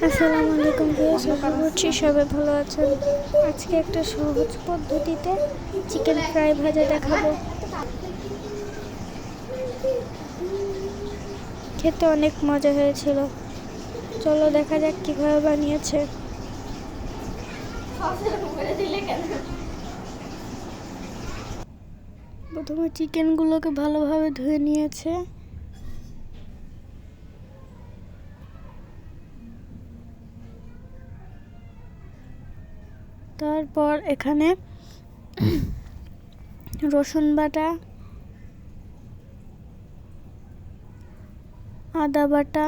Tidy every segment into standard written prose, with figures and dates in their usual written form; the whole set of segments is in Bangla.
আসসালামু আলাইকুম ভিউয়ার্স, আশা করছি সবাই ভালো আছেন। আজকে একটা সহজ পদ্ধতিতে চিকেন ফ্রাই ভাজা দেখাবো। খেতে অনেক মজা হয়েছিল। চলো দেখা যাক কিভাবে বানিয়েছে। প্রথমে চিকেনগুলোকে ভালোভাবে ধুয়ে নিয়েছে। তারপর এখানে রসুন বাটা, আদা বাটা,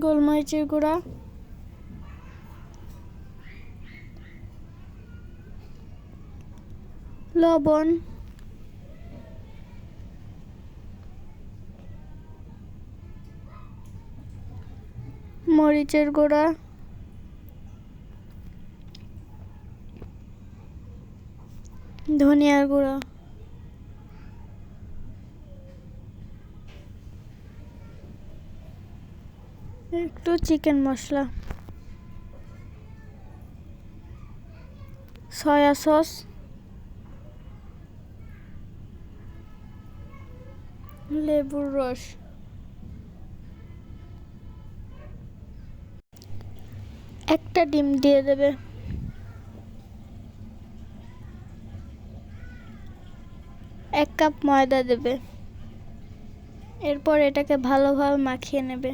গোলমরিচের গুঁড়া, লবণ, মরিচের গুঁড়া, ধনিয়ার গুঁড়া, একটু চিকেন মশলা, সয়া সস, লেবুর রস, একটা ডিম দিয়ে দেবে। এক কাপ ময়দা দেবে। এরপর এটাকে ভালোভাবে মাখিয়ে নেবে।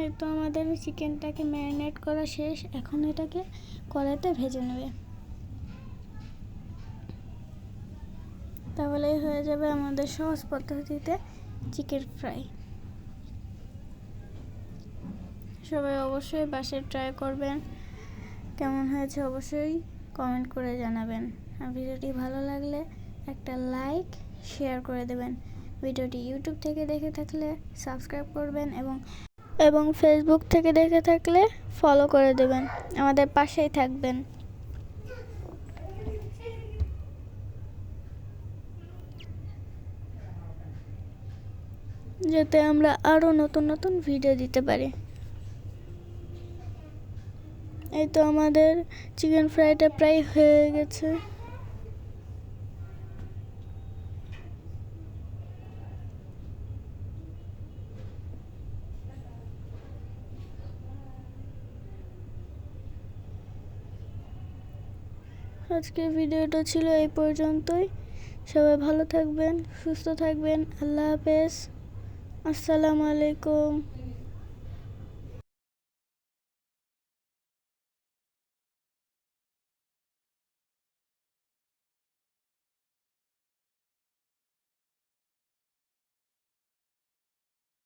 এই তো আমাদের চিকেনটাকে ম্যারিনেট করা শেষ। এখন এটাকে কড়াইতে ভেজে নেবে। তাহলেই হয়ে যাবে আমাদের সহজ পদ্ধতিতে চিকেন ফ্রাই। সবাই অবশ্যই বাসায় ট্রাই করবেন। কেমন হয়েছে অবশ্যই কমেন্ট করে জানাবেন। আর ভিডিওটি ভালো লাগলে একটা লাইক, শেয়ার করে দেবেন। ভিডিওটি ইউটিউব থেকে দেখে থাকলে সাবস্ক্রাইব করবেন এবং ফেসবুক থেকে দেখে থাকলে ফলো করে দেবেন। আমাদের পাশেই থাকবেন। যাতে আমরা আরও নতুন নতুন ভিডিও দিতে পারি। এই তো আমাদের চিকেন ফ্রাইটা প্রায় হয়ে গেছে। আজকের ভিডিওটা ছিল এই পর্যন্তই। সবাই ভালো থাকবেন, সুস্থ থাকবেন। আল্লাহ হাফেজ। আসসালামু আলাইকুম।